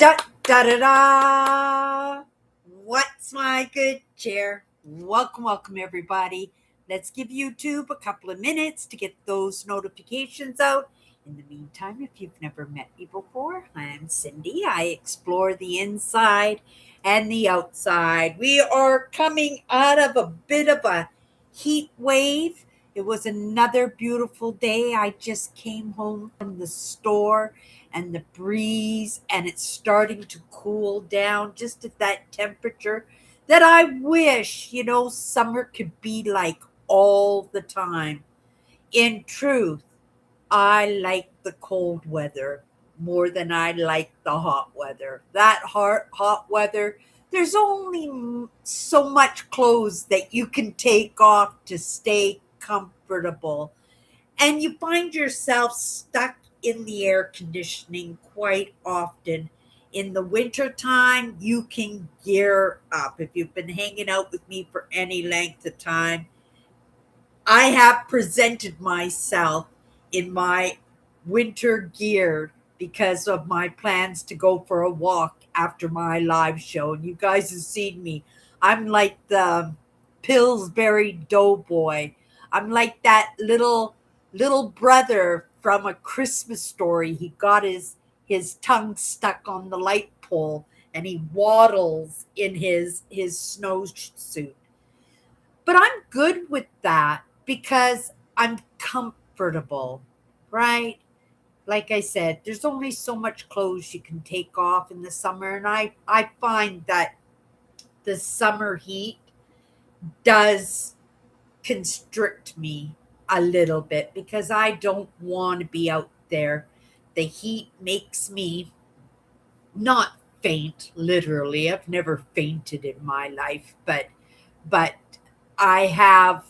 Da da da da! What's my good chair? Welcome, everybody. Let's give YouTube a couple of minutes to get those notifications out. In the meantime, if you've never met me before, I'm Cindy. I explore the inside and the outside. We are coming out of a bit of a heat wave. It was another beautiful day. I just came home from the store and the breeze, and it's starting to cool down just at that temperature that I wish, summer could be like all the time. In truth, I like the cold weather more than I like the hot weather. That hot weather, there's only so much clothes that you can take off to stay comfortable, and you find yourself stuck in the air conditioning quite often. In the wintertime, you can gear up. If you've been hanging out with me for any length of time, I have presented myself in my winter gear because of my plans to go for a walk after my live show. And you guys have seen me. I'm like the Pillsbury Doughboy. I'm like that little brother from A Christmas Story. He got his tongue stuck on the light pole and he waddles in his snowsuit. But I'm good with that because I'm comfortable, right? Like I said, there's only so much clothes you can take off in the summer. And I find that the summer heat does constrict me a little bit because I don't want to be out there. The heat makes me not faint, literally. I've never fainted in my life, but I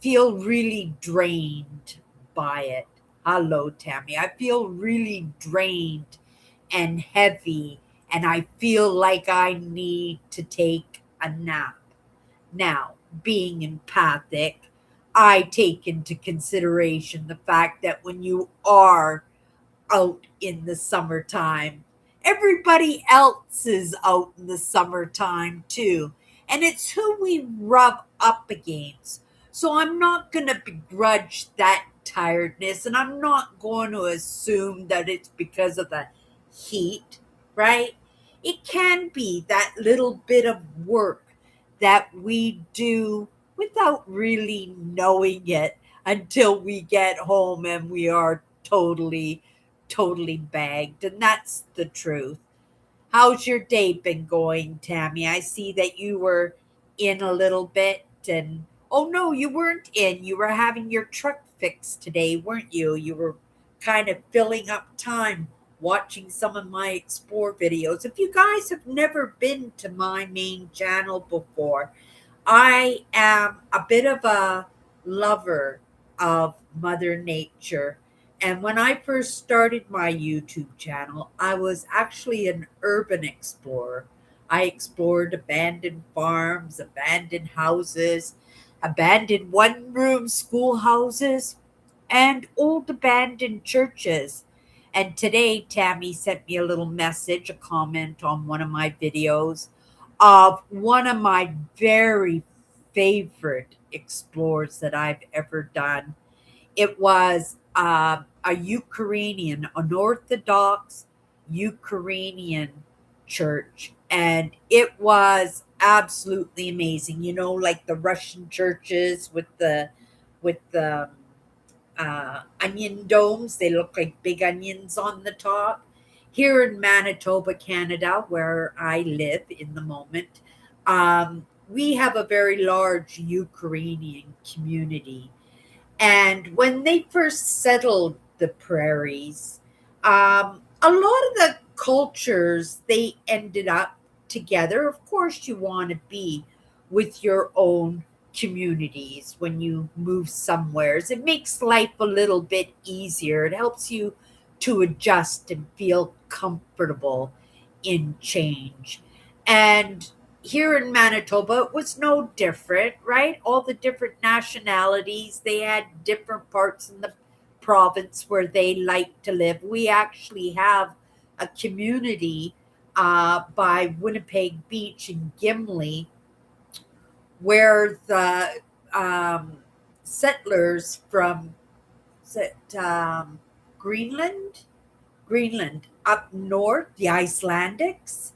feel really drained by it. Hello, Tammy. I feel really drained and heavy, and I feel like I need to take a nap. Now, being empathic, I take into consideration the fact that when you are out in the summertime, everybody else is out in the summertime too. And it's who we rub up against. So I'm not going to begrudge that tiredness, and I'm not going to assume that it's because of the heat, right? It can be that little bit of work that we do without really knowing it until we get home and we are totally bagged. And that's the truth. How's your day been going, Tammy? I see that you were in a little bit, and oh no, you weren't in. You were having your truck fixed today, weren't you? You were kind of filling up time watching some of my explore videos. If you guys have never been to my main channel before, I am a bit of a lover of Mother Nature. And when I first started my YouTube channel, I was actually an urban explorer. I explored abandoned farms, abandoned houses, abandoned one room schoolhouses, and old abandoned churches. And today, Tammy sent me a little message, a comment on one of my videos of one of my very favorite explores that I've ever done. It was a Ukrainian, an Orthodox Ukrainian church, and it was absolutely amazing. Like the Russian churches with the onion domes. They look like big onions on the top. Here in Manitoba, Canada, where I live in the moment, we have a very large Ukrainian community. And when they first settled the prairies, a lot of the cultures, they ended up together. Of course, you want to be with your own communities when you move somewheres. It makes life a little bit easier. It helps you to adjust and feel comfortable in change. And here in Manitoba, it was no different, right? All the different nationalities, they had different parts in the province where they like to live. We actually have a community by Winnipeg Beach in Gimli, where the um, settlers from is it, Greenland, Greenland up north, the Icelandics,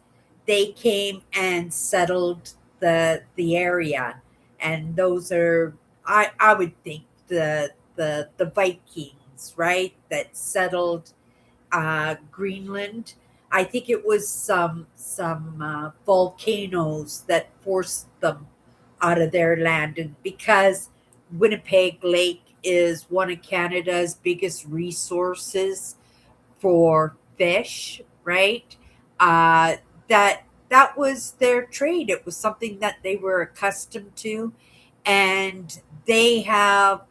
they came and settled the area, and those are I would think the Vikings, right, that settled Greenland. I think it was some volcanoes that forced them out of their land, and because Winnipeg Lake is one of Canada's biggest resources for fish, right? Uh, that was their trade. It was something that they were accustomed to, and they have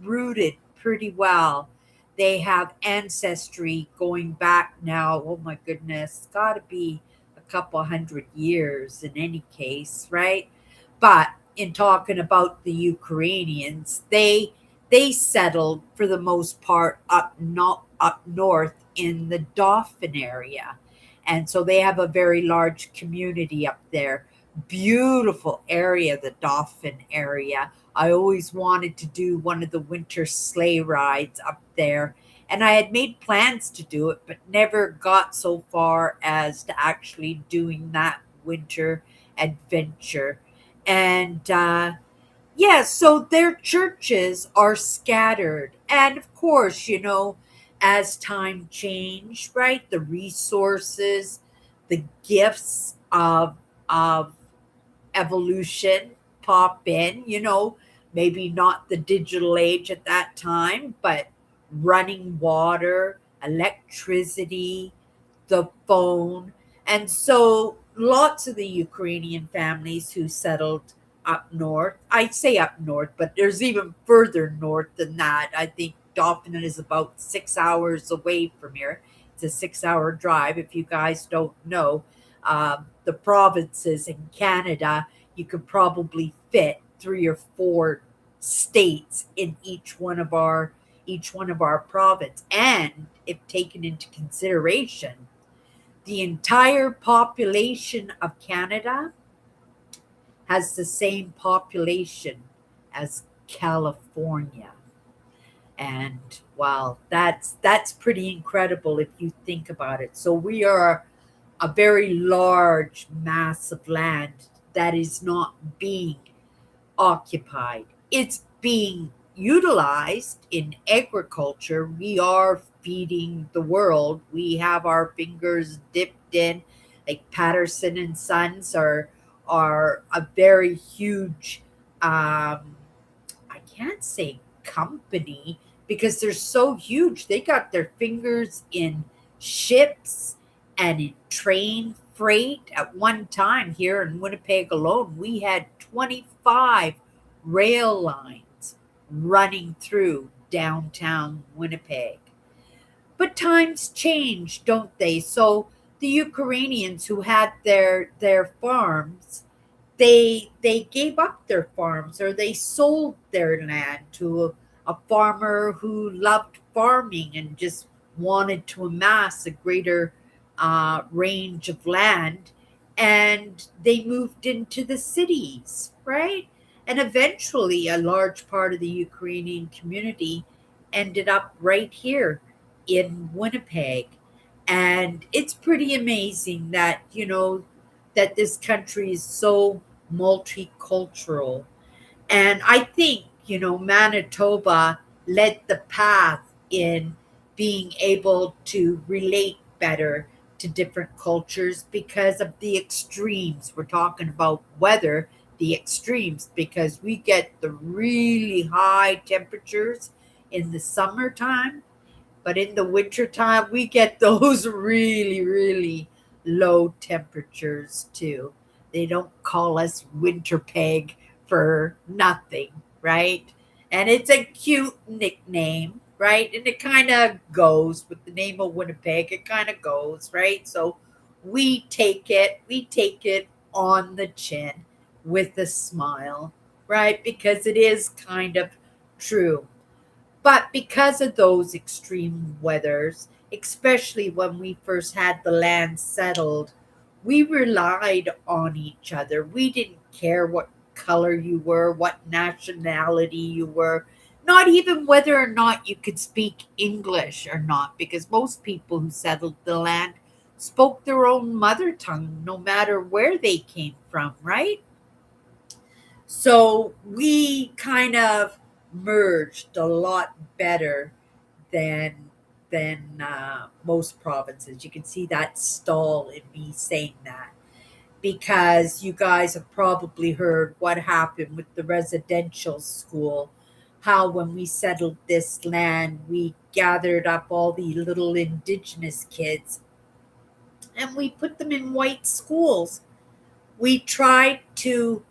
rooted pretty well. They have ancestry going back now. Oh my goodness, it's got to be a couple hundred years in any case, right? But in talking about the Ukrainians, they settled for the most part up north in the Dauphin area. And so they have a very large community up there. Beautiful area, the Dauphin area. I always wanted to do one of the winter sleigh rides up there. And I had made plans to do it, but never got so far as to actually doing that winter adventure. And yeah, so their churches are scattered. And of course, as time changed, right, the resources, the gifts of evolution pop in, maybe not the digital age at that time, but running water, electricity, the phone. And so lots of the Ukrainian families who settled up north, I'd say up north, but there's even further north than that. I think Dauphin is about 6 hours away from here. It's a 6 hour drive. If you guys don't know, the provinces in Canada, you could probably fit 3 or 4 states in each one of our province. And if taken into consideration, the entire population of Canada has the same population as California. And wow, that's pretty incredible if you think about it. So we are a very large mass of land that is not being occupied. It's being utilized in agriculture. We are feeding the world. We have our fingers dipped in. Like Patterson and Sons are a very huge I can't say company because they're so huge. They got their fingers in ships and in train freight. At one time here in Winnipeg alone, we had 25 rail lines running through downtown Winnipeg. But times change, don't they? So the Ukrainians who had their farms, they gave up their farms or they sold their land to a farmer who loved farming and just wanted to amass a greater range of land, and they moved into the cities, right? And eventually a large part of the Ukrainian community ended up right here in Winnipeg. And it's pretty amazing that that this country is so multicultural. And I think, Manitoba led the path in being able to relate better to different cultures because of the extremes. We're talking about weather, the extremes, because we get the really high temperatures in the summertime, but in the wintertime, we get those really, really low temperatures too. They don't call us winter peg for nothing, right? And it's a cute nickname, right? And it kind of goes with the name of Winnipeg. It kind of goes, right? So we take it on the chin with a smile, right? Because it is kind of true. But because of those extreme weathers, especially when we first had the land settled, we relied on each other. We didn't care what color you were, what nationality you were, not even whether or not you could speak English or not, because most people who settled the land spoke their own mother tongue, no matter where they came from, right? So we kind of merged a lot better than most provinces. You can see that stall in me saying that because you guys have probably heard what happened with the residential school. How when we settled this land, we gathered up all the little indigenous kids and we put them in white schools. We tried to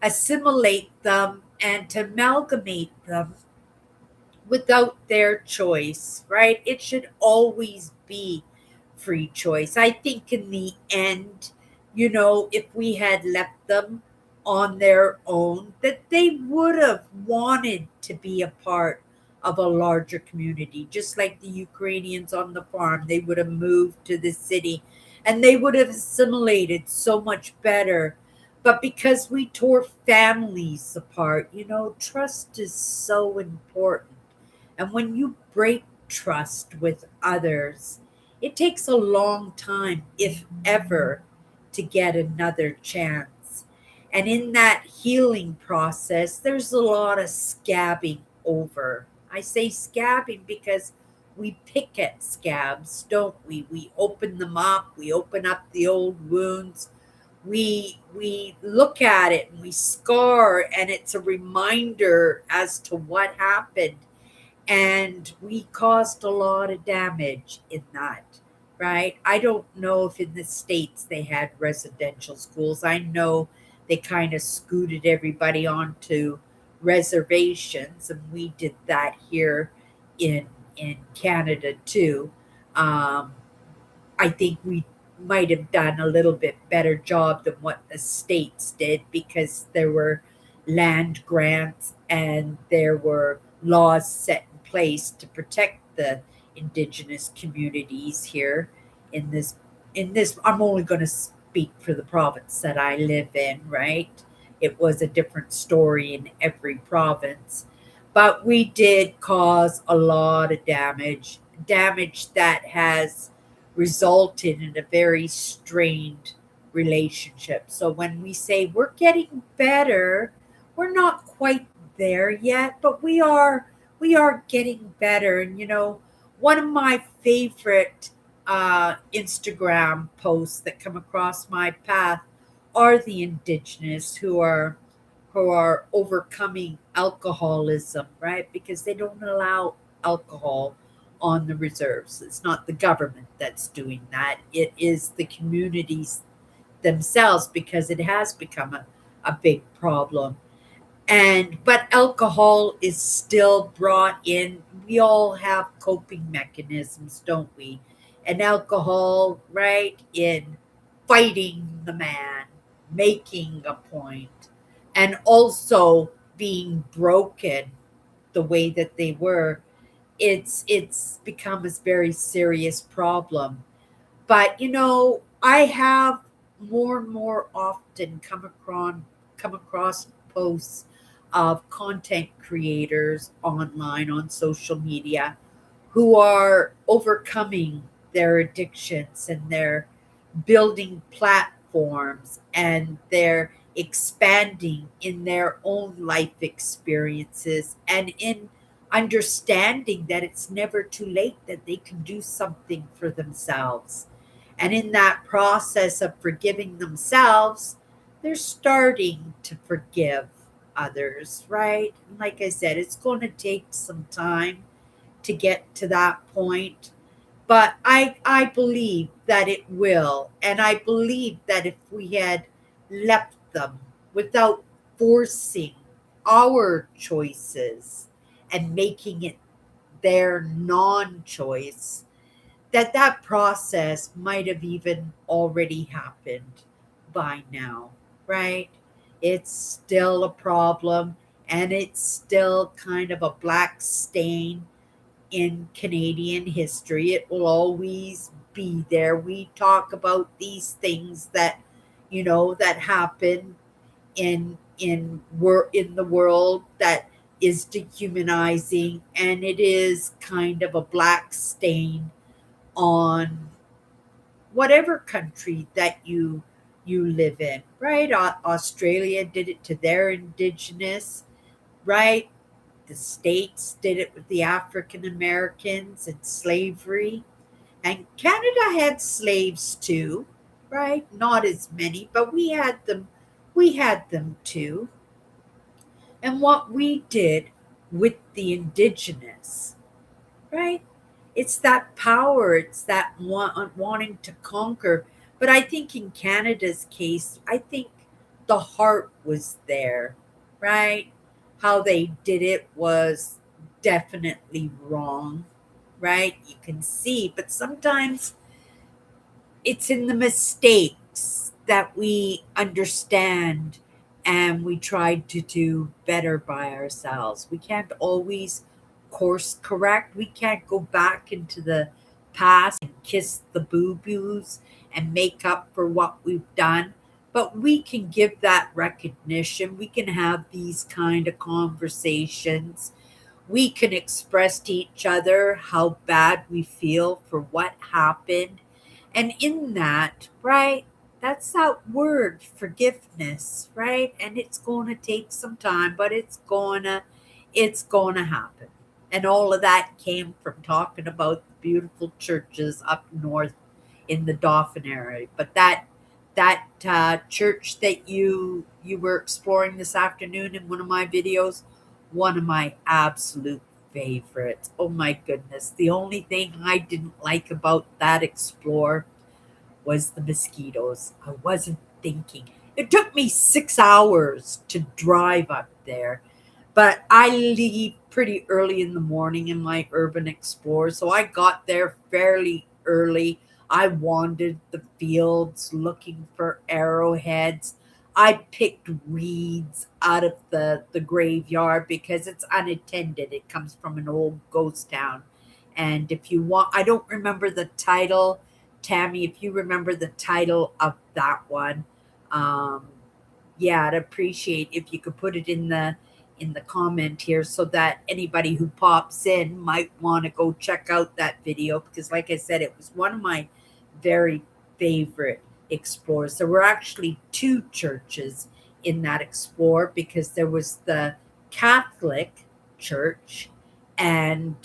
assimilate them and to amalgamate them without their choice, right? It should always be free choice. I think in the end, if we had left them on their own, that they would have wanted to be a part of a larger community, just like the Ukrainians on the farm. They would have moved to the city and they would have assimilated so much better. But because we tore families apart, trust is so important. And when you break trust with others, it takes a long time, if ever, to get another chance. And in that healing process, there's a lot of scabbing over. I say scabbing because we pick at scabs, don't we? We open them up, we open up the old wounds, we look at it and we scar, and it's a reminder as to what happened, and we caused a lot of damage in that, right? I don't know if in the States they had residential schools. I know they kind of scooted everybody onto reservations, and we did that here in Canada too. um, I think we might have done a little bit better job than what the states did, because there were land grants and there were laws set in place to protect the indigenous communities here in this. I'm only going to speak for the province that I live in, right? It was a different story in every province, but we did cause a lot of damage that has resulted in a very strained relationship. So when we say we're getting better, we're not quite there yet, but we are getting better. And one of my favorite Instagram posts that come across my path are the indigenous who are overcoming alcoholism, right? Because they don't allow alcohol on the reserves. It's not the government that's doing that. It is the communities themselves, because it has become a big problem. And but alcohol is still brought in. We all have coping mechanisms, don't we? And alcohol, right, in fighting the man, making a point, and also being broken the way that they were, it's become a very serious problem. But I have more and more often come across posts of content creators online on social media who are overcoming their addictions, and they're building platforms, and they're expanding in their own life experiences, and in understanding that it's never too late, that they can do something for themselves. And in that process of forgiving themselves, they're starting to forgive others, right? And like I said, it's going to take some time to get to that point, but I believe that it will. And I believe that if we had left them without forcing our choices and making it their non-choice, that process might have even already happened by now, right? It's still a problem, and it's still kind of a black stain in Canadian history. It will always be there. We talk about these things that, that happen in the world that is dehumanizing, and it is kind of a black stain on whatever country that you live in, right? Australia did it to their indigenous, right? The states did it with the African Americans and slavery, and Canada had slaves too, right? Not as many, but we had them too. And what we did with the indigenous, right? It's that power, it's that wanting to conquer. But I think in Canada's case, I think the heart was there, right? How they did it was definitely wrong, right? You can see, but sometimes it's in the mistakes that we understand and we try to do better by ourselves. We can't always course correct. We can't go back into the past and kiss the boo boos and make up for what we've done. But we can give that recognition. We can have these kind of conversations. We can express to each other how bad we feel for what happened, and in that, right, that's that word forgiveness, right? And it's going to take some time, but it's going to happen. And all of that came from talking about the beautiful churches up north in the Dauphin area. But that church that you were exploring this afternoon in one of my videos, one of my absolute favorites. Oh my goodness. The only thing I didn't like about that explore was the mosquitoes. I wasn't thinking. It took me 6 hours to drive up there, but I leave pretty early in the morning in my urban explorer, so I got there fairly early. I wandered the fields looking for arrowheads. I picked weeds out of the graveyard because it's unattended. It comes from an old ghost town. And if you want, I don't remember the title. Tammy, if you remember the title of that one, um, yeah, I'd appreciate if you could put it in the comment here so that anybody who pops in might want to go check out that video because like I said, it was one of my very favorite explores. There were actually two churches in that explore because there was the Catholic church, and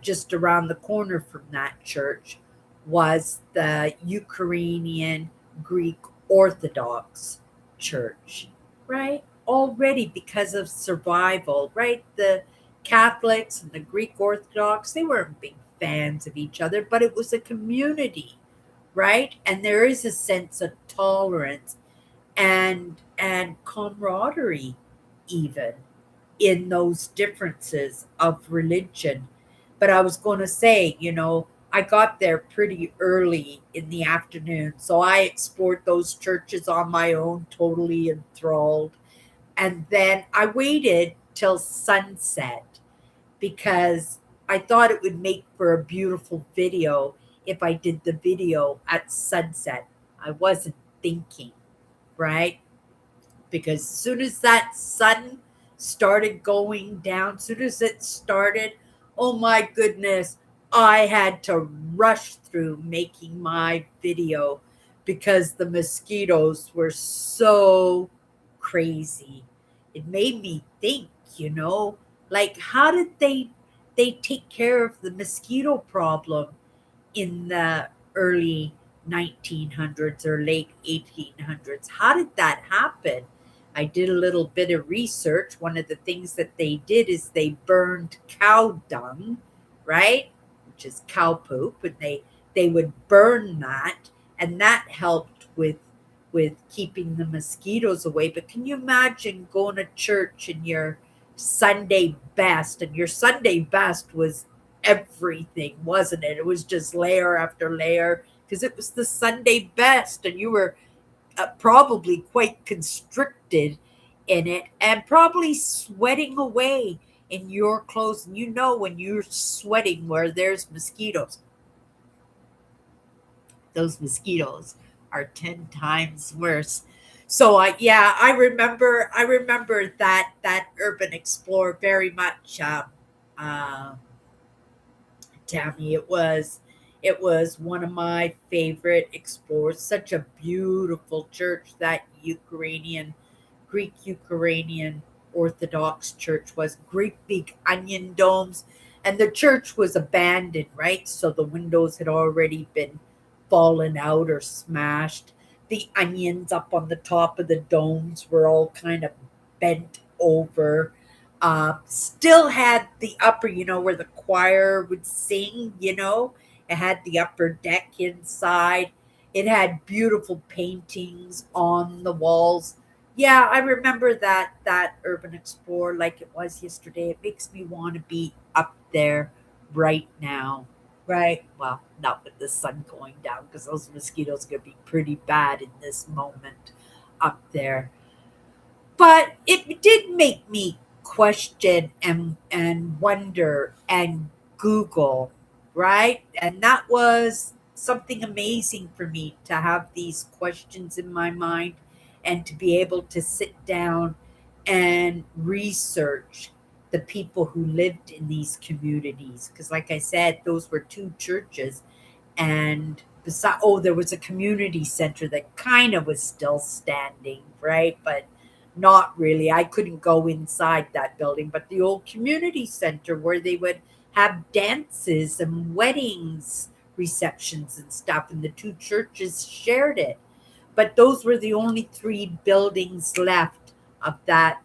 just around the corner from that church was the Ukrainian Greek Orthodox church, right? Already because of survival, right? The Catholics and the Greek Orthodox, they weren't big fans of each other, but it was a community, right? And there is a sense of tolerance and camaraderie even in those differences of religion. But I was going to say, I got there pretty early in the afternoon. So I explored those churches on my own, totally enthralled. And then I waited till sunset because I thought it would make for a beautiful video if I did the video at sunset. I wasn't thinking, right? Because as soon as that sun started going down, as soon as it started, oh my goodness, I had to rush through making my video because the mosquitoes were so crazy. It made me think, like how did they take care of the mosquito problem in the early 1900s or late 1800s? How did that happen? I did a little bit of research. One of the things that they did is they burned cow dung, right? Which is cow poop, and they would burn that, and that helped with keeping the mosquitoes away. But can you imagine going to church in your Sunday best, and your Sunday best was everything, wasn't it? It was just layer after layer because it was the Sunday best, and you were probably quite constricted in it and probably sweating away in your clothes, and you know when you're sweating where there's mosquitoes, those mosquitoes are 10 times worse. So I remember that urban explorer very much. Uh, Tammy, it was one of my favorite explorers. Such a beautiful church, that Ukrainian, Greek Ukrainian Orthodox church was. Great big onion domes, and the church was abandoned, right? So the windows had already been fallen out or smashed. The onions up on the top of the domes were all kind of bent over. Still had the upper, where the choir would sing, it had the upper deck inside. It had beautiful paintings on the walls. Yeah, I remember that urban explorer like it was yesterday. It makes me want to be up there right now. Right? Well, not with the sun going down, because those mosquitoes are going to be pretty bad in this moment up there. But it did make me question and wonder and Google, right? And that was something amazing for me, to have these questions in my mind and to be able to sit down and research the people who lived in these communities. Because, like I said, those were two churches, and there was a community center that kind of was still standing, right? But not really. I couldn't go inside that building, but the old community center, where they would have dances and weddings, receptions and stuff, and the two churches shared it. But those were the only three buildings left of that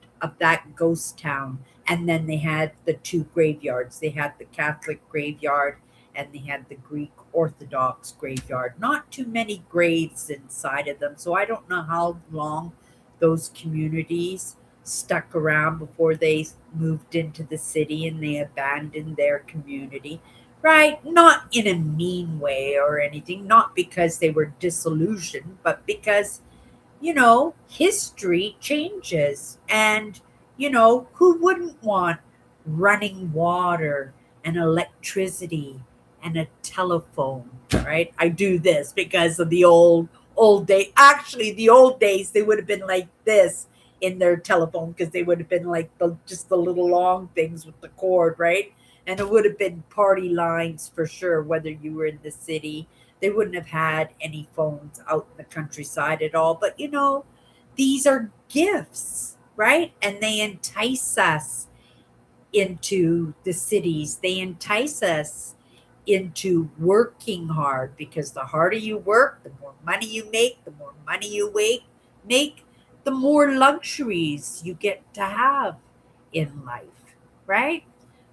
ghost town. And then they had the two graveyards. They had the Catholic graveyard, and they had the Greek Orthodox graveyard. Not too many graves inside of them, so I don't know how long those communities stuck around before they moved into the city and they abandoned their community. Right? Not in a mean way or anything, not because they were disillusioned, but because, history changes. And, who wouldn't want running water and electricity and a telephone, right? I do this because of the old day. Actually, the old days, they would have been like this in their telephone, because they would have been like just the little long things with the cord, right? And it would have been party lines for sure, whether you were in the city. They wouldn't have had any phones out in the countryside at all. But, these are gifts, right? And they entice us into the cities. They entice us into working hard, because the harder you work, the more money you make, the more money you make, the more luxuries you get to have in life, right?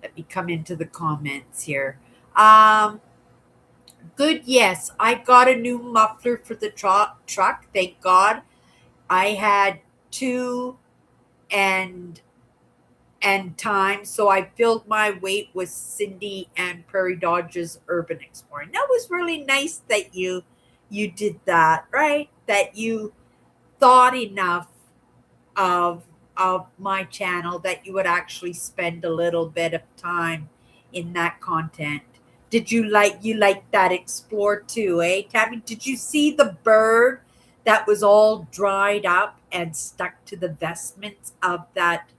Let me come into the comments here. Um, Good, yes. I got a new muffler for the truck. Thank God. I had two and time, so I filled my weight with Cindy and Prairie Dodgers Urban Exploring. That was really nice that you did that, right? That you thought enough of my channel that you would actually spend a little bit of time in that content. Did you like that explore too, eh, Tabby? Did you see the bird that was all dried up and stuck to the vestments of that,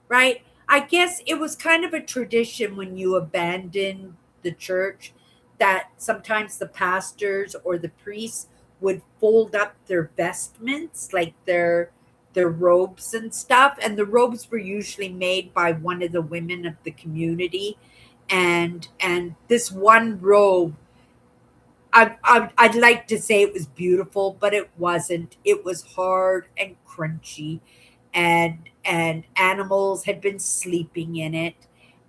right? I guess it was kind of a tradition when you abandon the church, that sometimes the pastors or the priests would fold up their vestments, like their robes and stuff. And the robes were usually made by one of the women of the community. And this one robe, I'd like to say it was beautiful, but it wasn't. It was hard and crunchy, and animals had been sleeping in it,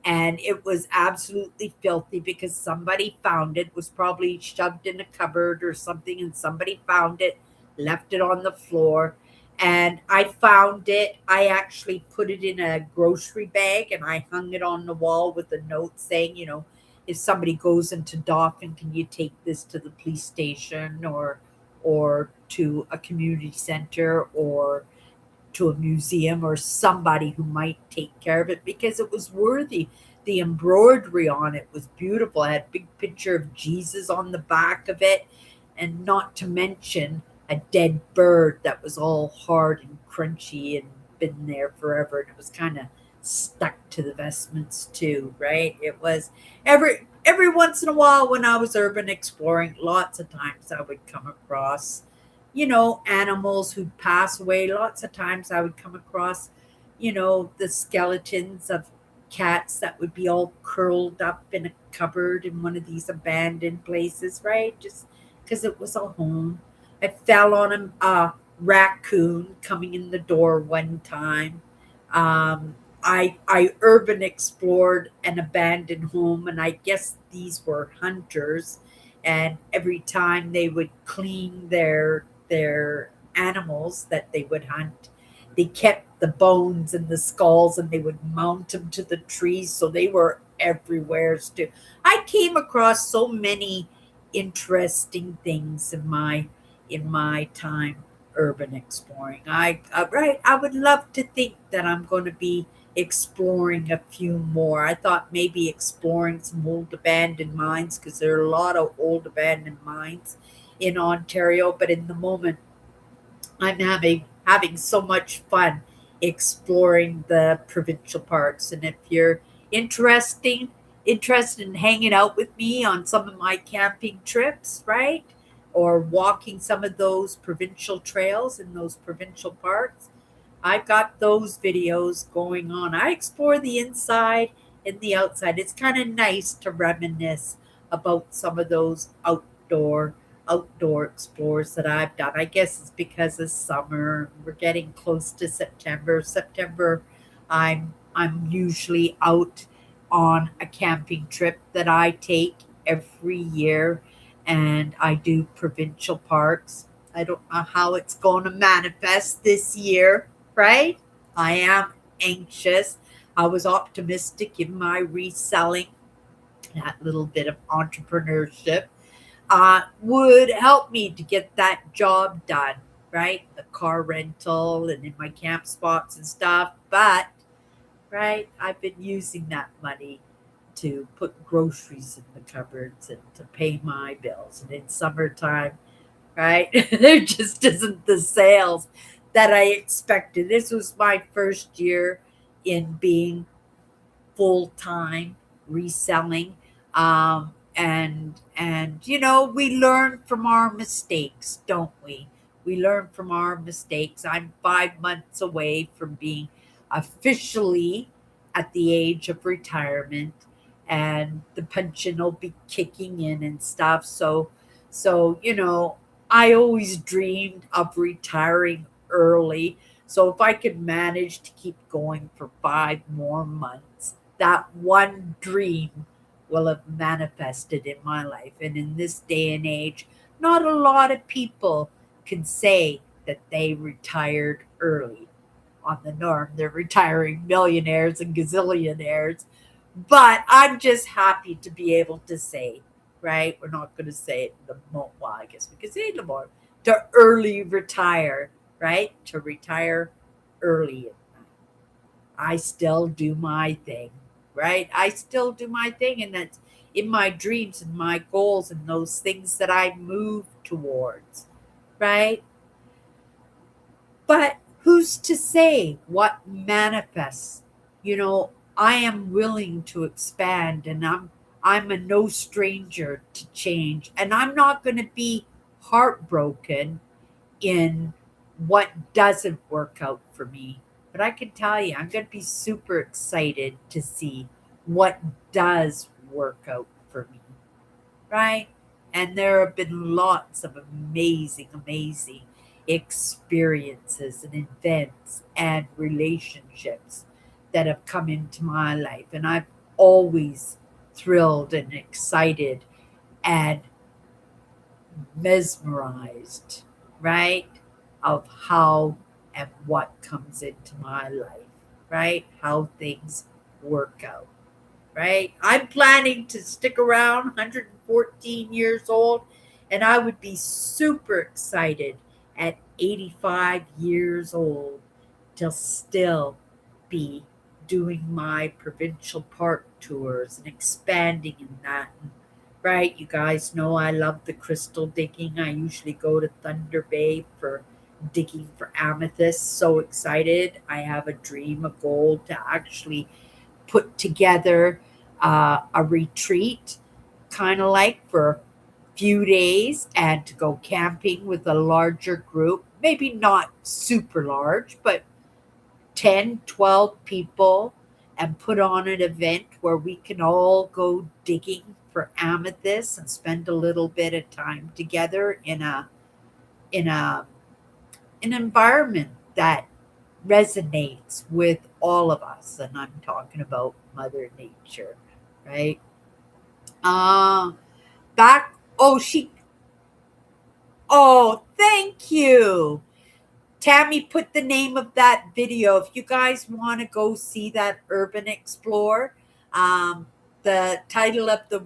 and it was absolutely filthy, because somebody found it. Was probably shoved in a cupboard or something, and somebody found it, left it on the floor. And I found it. I actually put it in a grocery bag, and I hung it on the wall with a note saying, if somebody goes into Dauphin, can you take this to the police station, or to a community center, or to a museum or somebody who might take care of it because it was worthy. The embroidery on it was beautiful. I had a big picture of Jesus on the back of it, and not to mention a dead bird that was all hard and crunchy and been there forever. And it was kind of stuck to the vestments too, right? It was every once in a while when I was urban exploring, lots of times I would come across, animals who'd pass away. Lots of times I would come across, the skeletons of cats that would be all curled up in a cupboard in one of these abandoned places, right? Just because it was a home. I fell on a raccoon coming in the door one time. I urban explored an abandoned home, and I guess these were hunters. And every time they would clean their animals that they would hunt, they kept the bones and the skulls, and they would mount them to the trees. So they were everywhere. Too. I came across so many interesting things in my time urban exploring. I would love to think that I'm going to be exploring a few more. I thought maybe exploring some old abandoned mines because there are a lot of old abandoned mines in Ontario, but in the moment I'm having so much fun exploring the provincial parks. And if you're interested in hanging out with me on some of my camping trips, right? Or walking some of those provincial trails in those provincial parks, I've got those videos going on. I explore the inside and the outside. It's kind of nice to reminisce about some of those outdoor explores that I've done. I guess it's because it's summer. We're getting close to September. September, I'm usually out on a camping trip that I take every year, and I do provincial parks. I don't know how it's going to manifest this year, right? I am anxious. I was optimistic in my reselling, that little bit of entrepreneurship would help me to get that job done, right? The car rental and in my camp spots and stuff. But, right, I've been using that money to put groceries in the cupboards and to pay my bills. And in summertime, right, there just isn't the sales that I expected. This was my first year in being full time reselling. And we learn from our mistakes, don't we? We learn from our mistakes. I'm 5 months away from being officially at the age of retirement, and the pension will be kicking in and stuff. So I always dreamed of retiring early. So if I could manage to keep going for 5 more months, that one dream will have manifested in my life. And in this day and age, not a lot of people can say that they retired early. On the norm, they're retiring millionaires and gazillionaires. But I'm just happy to be able to say, right? We're not going to say it in the moment. Well, I guess we could say it in the moment. To early retire, right? To retire early. I still do my thing, right? I still do my thing, and that's in my dreams and my goals and those things that I move towards, right? But who's to say what manifests? I am willing to expand, and I'm a no stranger to change, and I'm not going to be heartbroken in what doesn't work out for me. But I can tell you, I'm going to be super excited to see what does work out for me, right? And there have been lots of amazing experiences and events and relationships that have come into my life. And I've always thrilled and excited and mesmerized, right, of how and what comes into my life, right? How things work out, right? I'm planning to stick around 114 years old, and I would be super excited at 85 years old to still be doing my provincial park tours and expanding in that. Right, you guys know I love the crystal digging. I usually go to Thunder Bay for digging for amethyst. So excited. I have a dream, a goal to actually put together a retreat, kind of like for a few days, and to go camping with a larger group. Maybe not super large, but 10, 12 people, and put on an event where we can all go digging for amethyst and spend a little bit of time together in a an environment that resonates with all of us. And I'm talking about Mother Nature, right? Uh back oh she oh thank you. Tammy put the name of that video. If you guys want to go see that Urban Explorer, the title of the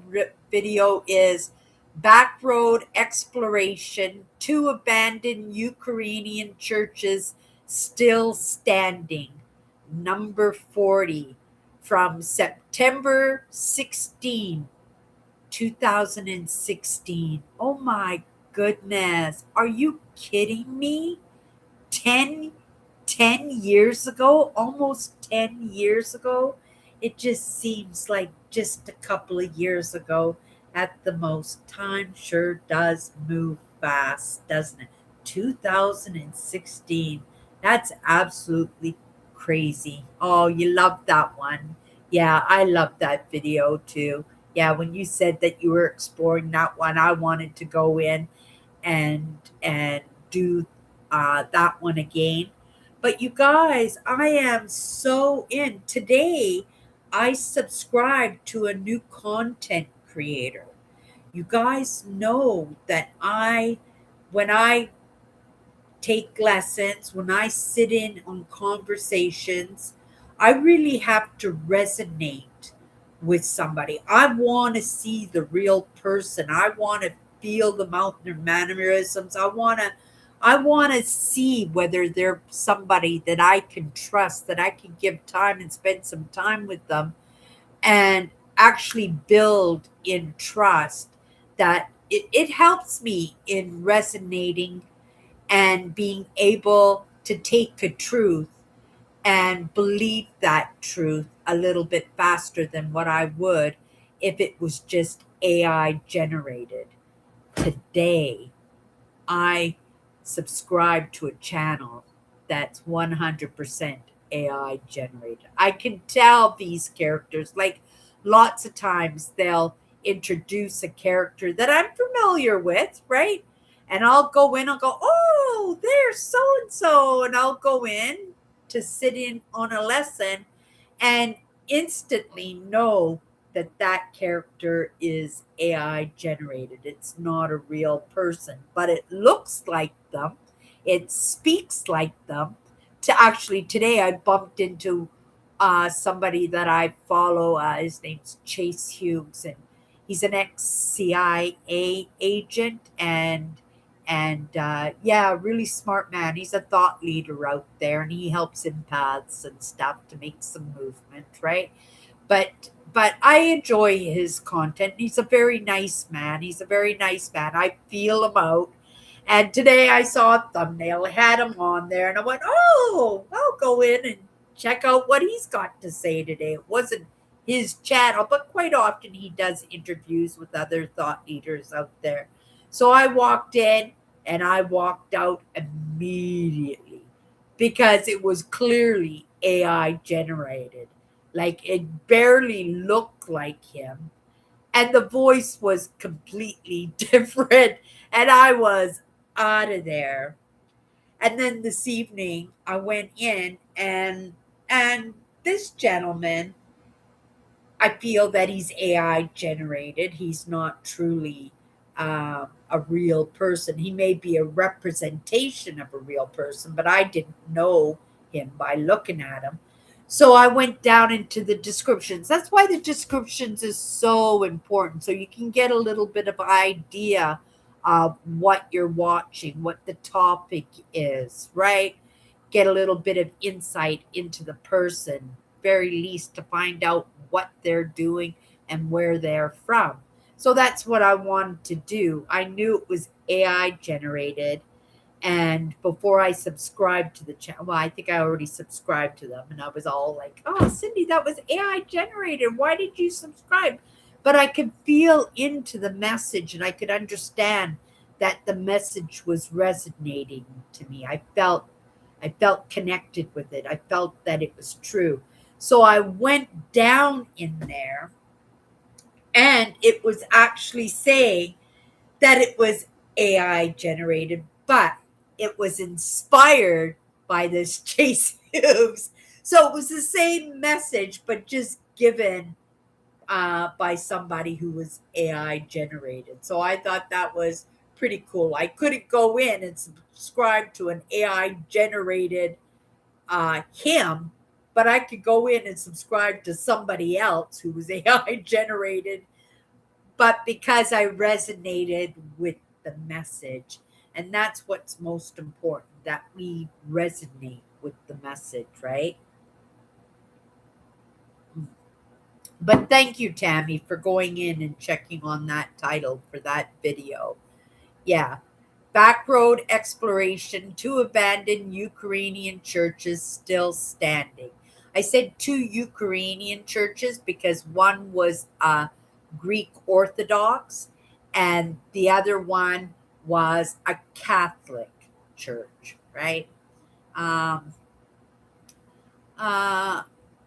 video is Back Road Exploration, Two Abandoned Ukrainian Churches Still Standing, number 40, from September 16, 2016. Oh my goodness. Are you kidding me? 10, 10 years ago, almost 10 years ago. It just seems like just a couple of years ago at the most. Time sure does move fast, doesn't it? 2016. That's absolutely crazy. Oh, you love that one. Yeah, I love that video too. Yeah, when you said that you were exploring that one, I wanted to go in and do that one again. But you guys, I am so in. Today, I subscribed to a new content creator. You guys know that when I take lessons, when I sit in on conversations, I really have to resonate with somebody. I want to see the real person. I want to feel them out in their mannerisms. I want to see whether they're somebody that I can trust, that I can give time and spend some time with them and actually build in trust, that it helps me in resonating and being able to take a truth and believe that truth a little bit faster than what I would if it was just AI generated. Today, I subscribe to a channel that's 100% AI generated. I can tell these characters, like lots of times they'll introduce a character that I'm familiar with, right? And I'll go in, I'll go, oh, there's so and so. And I'll go in to sit in on a lesson and instantly know that that character is AI generated. It's not a real person, but it looks like them. It speaks like them. To actually, today I bumped into somebody that I follow. His name's Chase Hughes, and he's an ex CIA agent, and yeah, really smart man. He's a thought leader out there, and he helps empaths and stuff to make some movement, right? But I enjoy his content. He's a very nice man. He's a very nice man. I feel him out. And today I saw a thumbnail, had him on there, and I went, oh, I'll go in and check out what he's got to say today. It wasn't his channel, but quite often he does interviews with other thought leaders out there. So I walked in and I walked out immediately because it was clearly AI generated. Like it barely looked like him. And the voice was completely different. And I was out of there. And then this evening I went in and this gentleman, I feel that he's AI generated. He's not truly a real person. He may be a representation of a real person, but I didn't know him by looking at him. So I went down into the descriptions. That's why the descriptions is so important. So you can get a little bit of idea of what you're watching, what the topic is, right? get a little bit of insight into the person, very least to find out what they're doing and where they're from. So that's what I wanted to do. I knew it was AI generated. And before I subscribed to the channel, well, I think I already subscribed to them. And I was all like, oh, Cindy, that was AI generated. Why did you subscribe? But I could feel into the message and I could understand that the message was resonating to me. I felt connected with it. I felt that it was true. So I went down in there and it was actually saying that it was AI generated, but it was inspired by this Chase Hughes. So it was the same message, but just given by somebody who was AI generated. So I thought that was pretty cool. I couldn't go in and subscribe to an AI generated him, but I could go in and subscribe to somebody else who was AI generated, but because I resonated with the message. And that's what's most important, that we resonate with the message, right? But thank you, Tammy, for going in and checking on that title for that video. Yeah. Backroad exploration, two abandoned Ukrainian churches still standing. I said two Ukrainian churches because one was Greek Orthodox and the other one was a Catholic church, right? Um, uh,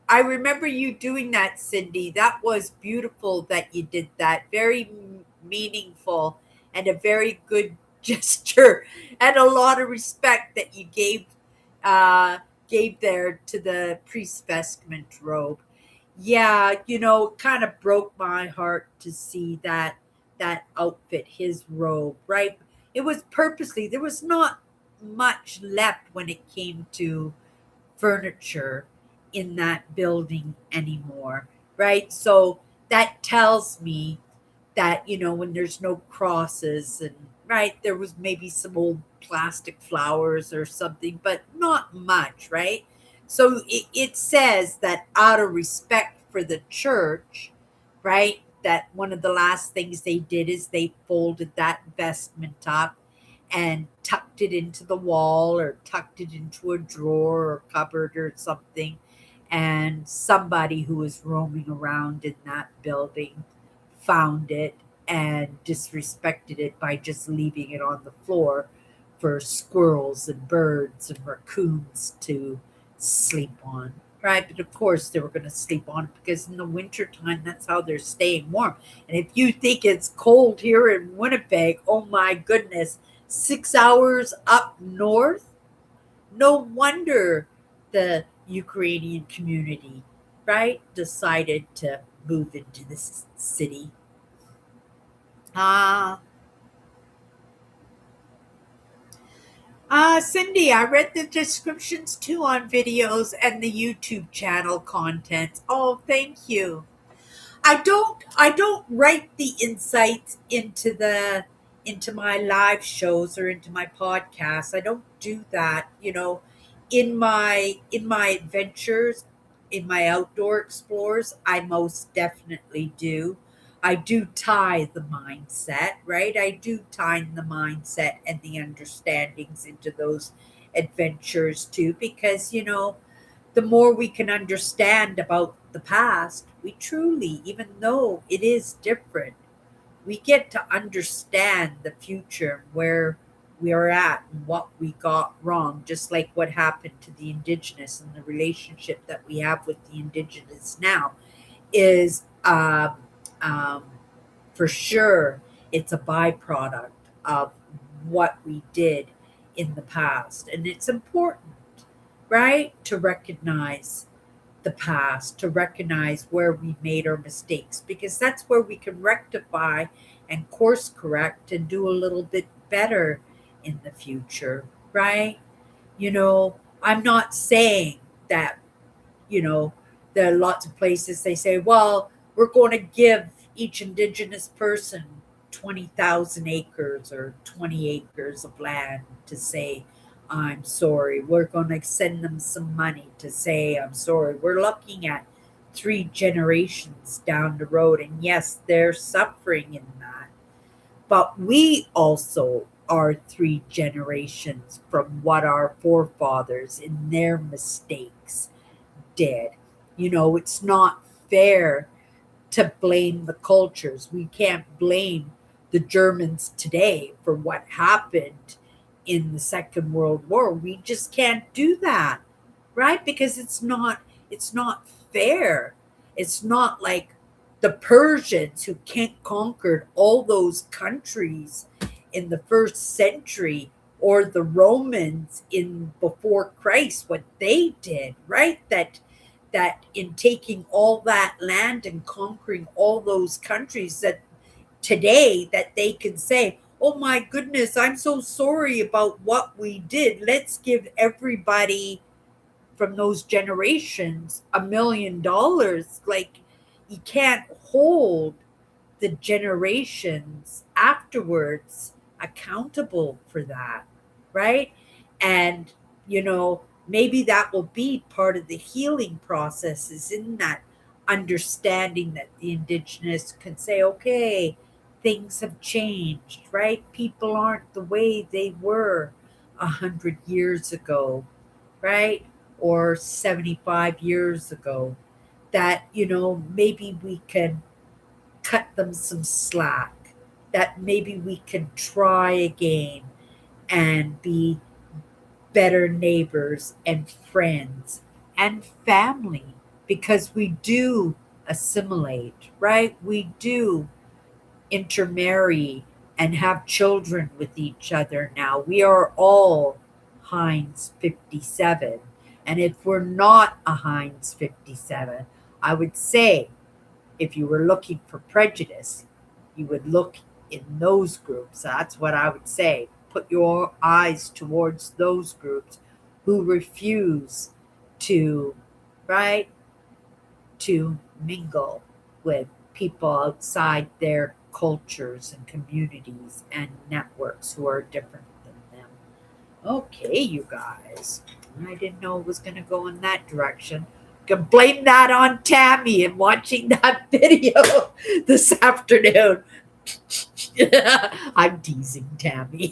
I remember you doing that, Cindy. That was beautiful that you did that. Very meaningful and a very good gesture and a lot of respect that you uh, gave there to the priest vestment robe. Yeah, kind of broke my heart to see that outfit, his robe, right? It was purposely. There was not much left when it came to furniture in that building anymore, right? So that tells me that, when there's no crosses and right, there was maybe some old plastic flowers or something, but not much, right? So it says that out of respect for the church, right, that one of the last things they did is they folded that vestment up and tucked it into the wall or tucked it into a drawer or cupboard or something. And somebody who was roaming around in that building found it and disrespected it by just leaving it on the floor for squirrels and birds and raccoons to sleep on. Right, but of course they were going to sleep on it because in the wintertime, that's how they're staying warm. And if you think it's cold here in Winnipeg, oh my goodness, 6 hours up north, no wonder the Ukrainian community, right, decided to move into this city. Uh, Cindy, I read the descriptions too on videos and the YouTube channel content. Oh, thank you. I don't write the insights into my live shows or into my podcasts. I don't do that, in my adventures, in my outdoor explores, I most definitely do. I do tie the mindset, right? I do tie the mindset and the understandings into those adventures too because, the more we can understand about the past, we truly, even though it is different, we get to understand the future, where we are at and what we got wrong, just like what happened to the Indigenous and the relationship that we have with the Indigenous now is um, for sure it's a byproduct of what we did in the past. And it's important, right, to recognize the past, to recognize where we made our mistakes, because that's where we can rectify and course correct and do a little bit better in the future, right? I'm not saying that, you know, there are lots of places they say, well, we're going to give each Indigenous person 20,000 acres or 20 acres of land to say, I'm sorry. We're going to send them some money to say, I'm sorry. We're looking at 3 generations down the road. And yes, they're suffering in that. But we also are 3 generations from what our forefathers in their mistakes did. It's not fair to blame the cultures. We can't blame the Germans today for what happened in the Second World War. We just can't do that, right? Because it's not fair. It's not like the Persians who conquered all those countries in the first century, or the Romans in before Christ, what they did, right? That in taking all that land and conquering all those countries, that today that they can say, oh my goodness, I'm so sorry about what we did. Let's give everybody from those generations $1 million. Like, you can't hold the generations afterwards accountable for that, right? And, maybe that will be part of the healing process, is in that understanding that the Indigenous can say, okay, things have changed, right? People aren't the way they were 100 years ago, right? Or 75 years ago. That, maybe we can cut them some slack, that maybe we can try again and be better neighbors and friends and family, because we do assimilate, right? We do intermarry and have children with each other now. We are all Heinz 57. And if we're not a Heinz 57, I would say, if you were looking for prejudice, you would look in those groups. That's what I would say. Put your eyes towards those groups who refuse to, right, to mingle with people outside their cultures and communities and networks who are different than them. Okay, you guys. I didn't know it was going to go in that direction. Can blame that on Tammy and watching that video this afternoon. I'm teasing Tammy.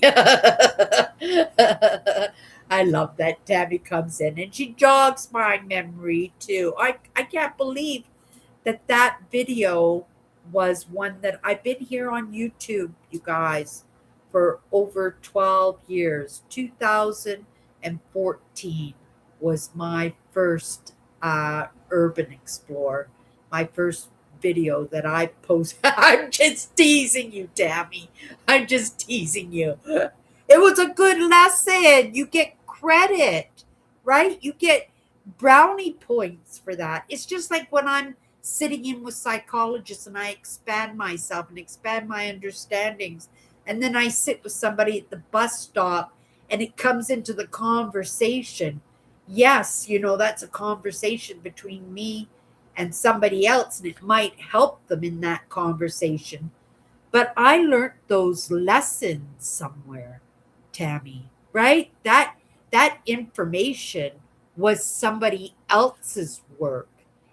I love that Tammy comes in and she jogs my memory too. I can't believe that video was one that I've been here on YouTube, you guys, for over 12 years. 2014 was my first urban explore, my first video that I posted. I'm just teasing you, Tammy. I'm just teasing you. It was a good lesson. You get credit, right? You get brownie points for that. It's just like when I'm sitting in with psychologists and I expand myself and expand my understandings. And then I sit with somebody at the bus stop and it comes into the conversation. Yes, that's a conversation between me and somebody else, and it might help them in that conversation. But I learned those lessons somewhere, Tammy, right? That information was somebody else's work,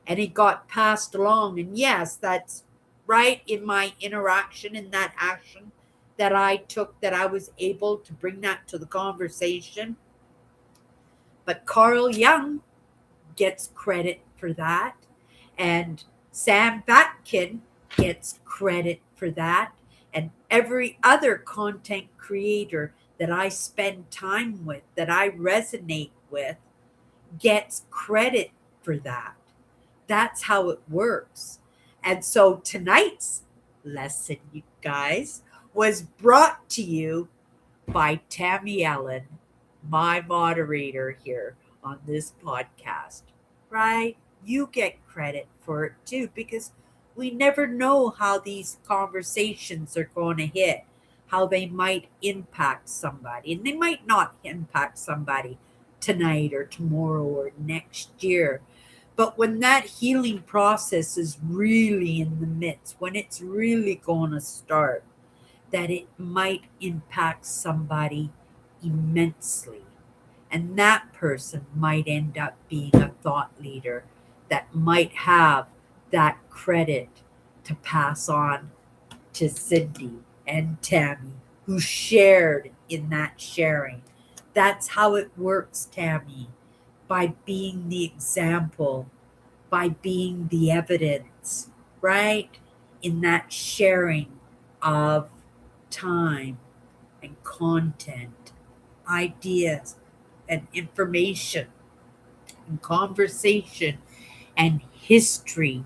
and it got passed along. And yes, that's right, in my interaction, in that action that I took, that I was able to bring that to the conversation. But Carl Jung gets credit for that. And Sam Batkin gets credit for that. And every other content creator that I spend time with, that I resonate with, gets credit for that. That's how it works. And so tonight's lesson, you guys, was brought to you by Tammy Ellen, my moderator here on this podcast, right? You get credit for it too, because we never know how these conversations are going to hit, how they might impact somebody. And they might not impact somebody tonight or tomorrow or next year. But when that healing process is really in the midst, when it's really going to start, that it might impact somebody immensely. And that person might end up being a thought leader that might have that credit to pass on to Cindy and Tammy, who shared in that sharing. That's how it works, Tammy, by being the example, by being the evidence, right? In that sharing of time and content, ideas and information and conversation and history.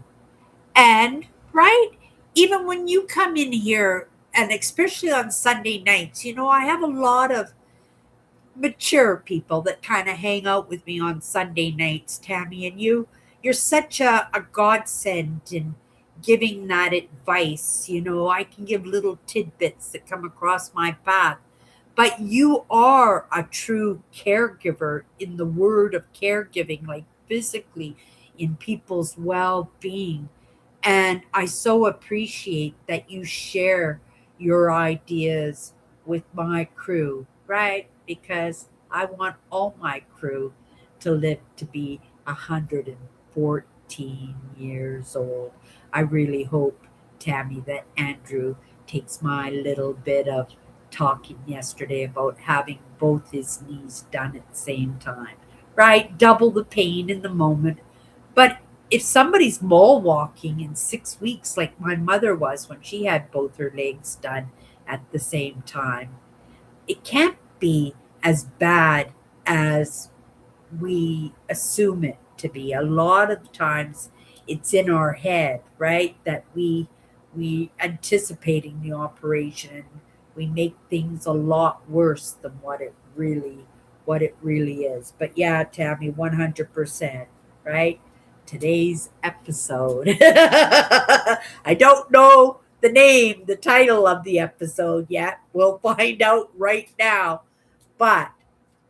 And, right, even when you come in here, and especially on Sunday nights, I have a lot of mature people that kind of hang out with me on Sunday nights, Tammy, and you're such a godsend in giving that advice. I can give little tidbits that come across my path. But you are a true caregiver in the word of caregiving, like physically in people's well being. And I so appreciate that you share your ideas with my crew, right? Because I want all my crew to live to be 114 years old. I really hope, Tammy, that Andrew takes my little bit of talking yesterday about having both his knees done at the same time, right? Double the pain in the moment. But if somebody's mole walking in 6 weeks, like my mother was when she had both her legs done at the same time, it can't be as bad as we assume it to be. A lot of times it's in our head, right? That we anticipating the operation and we make things a lot worse than what it really is. But yeah, Tammy, 100%, right? Today's episode. I don't know the title of the episode yet. We'll find out right now. But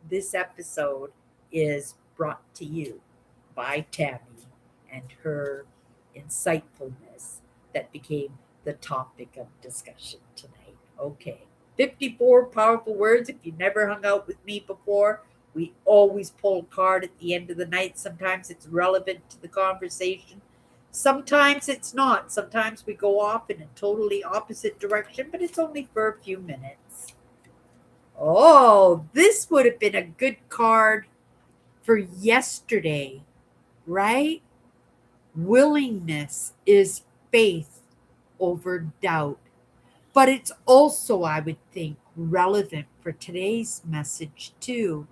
this episode is brought to you by Tammy and her insightfulness that became the topic of discussion tonight. Okay. 54 powerful words. If you never hung out with me before, we always pull a card at the end of the night. Sometimes it's relevant to the conversation. Sometimes it's not. Sometimes we go off in a totally opposite direction, but it's only for a few minutes. Oh, this would have been a good card for yesterday, right? Willingness is faith over doubt. But it's also, I would think, relevant for today's message too,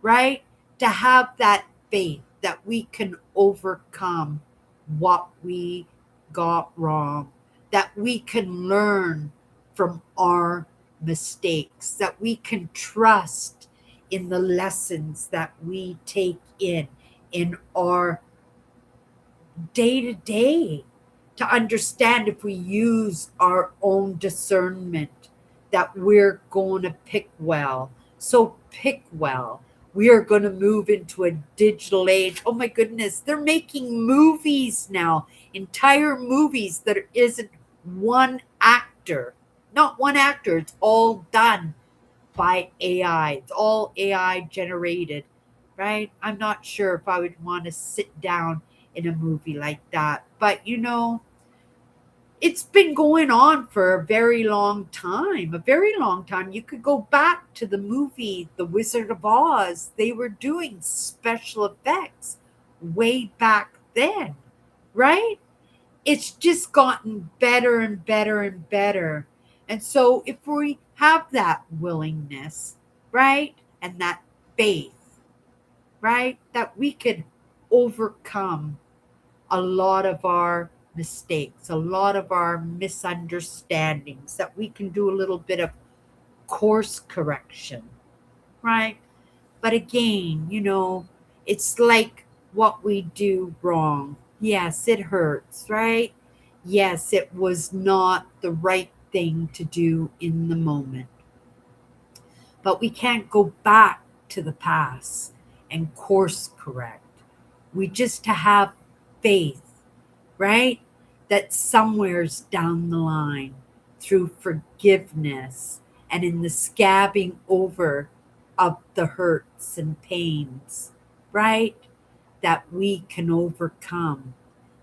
right? To have that faith that we can overcome what we got wrong, that we can learn from our mistakes, that we can trust in the lessons that we take in our day to day, to understand if we use our own discernment that we're going to pick well. So pick well. We are going to move into a digital age. Oh my goodness, they're making movies now, entire movies that isn't one actor. Not one actor, it's all done by AI. It's all AI generated, right? I'm not sure if I would want to sit down in a movie like that. But it's been going on for a very long time, a very long time. You could go back to the movie The Wizard of Oz. They were doing special effects way back then, right? It's just gotten better and better and better. And so if we have that willingness, right, and that faith, right, that we could overcome a lot of our mistakes, a lot of our misunderstandings, that we can do a little bit of course correction, right? But again, it's like what we do wrong. Yes, it hurts, right? Yes, it was not the right thing to do in the moment. But we can't go back to the past and course correct. We just have faith, right? That somewhere's down the line through forgiveness and in the scabbing over of the hurts and pains, right? That we can overcome.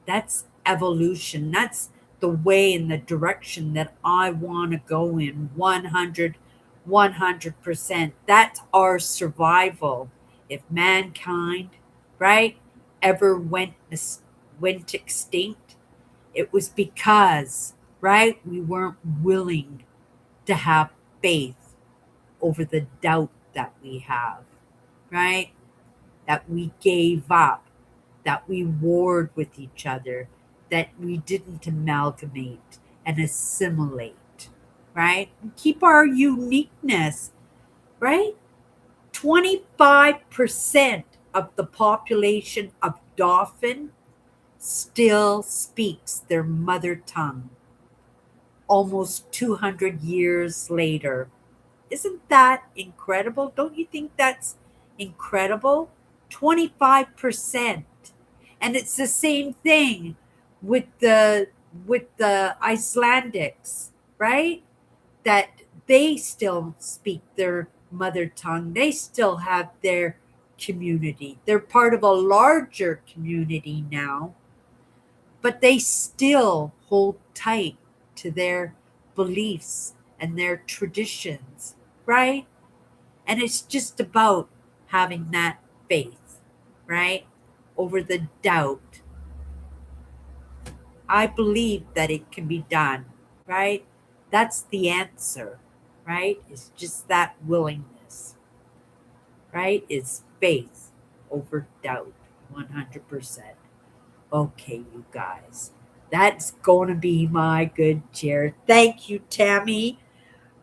That's evolution. That's the way and the direction that I want to go in 100%. That's our survival. If mankind, right, ever went extinct, it was because, right, we weren't willing to have faith over the doubt that we have, right? That we gave up, that we warred with each other, that we didn't amalgamate and assimilate, right? Keep our uniqueness, right? 25% of the population of Dauphin still speaks their mother tongue almost 200 years later. Isn't that incredible? Don't you think that's incredible? 25%. And it's the same thing with the Icelandics, right? That they still speak their mother tongue. They still have their community. They're part of a larger community now, but they still hold tight to their beliefs and their traditions, right? And it's just about having that faith, right? Over the doubt. I believe that it can be done, right? That's the answer, right? It's just that willingness, right? It's faith over doubt, 100%. Okay, you guys, that's going to be my good chair. Thank you, Tammy,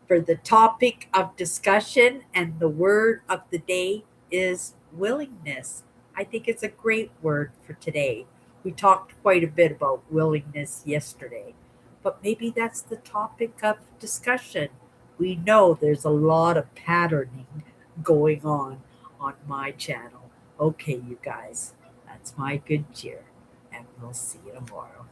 for the topic of discussion, and the word of the day is willingness. I think it's a great word for today. We talked quite a bit about willingness yesterday, but maybe that's the topic of discussion. We know there's a lot of patterning going on my channel. Okay, you guys, that's my good cheer, and we'll see you tomorrow.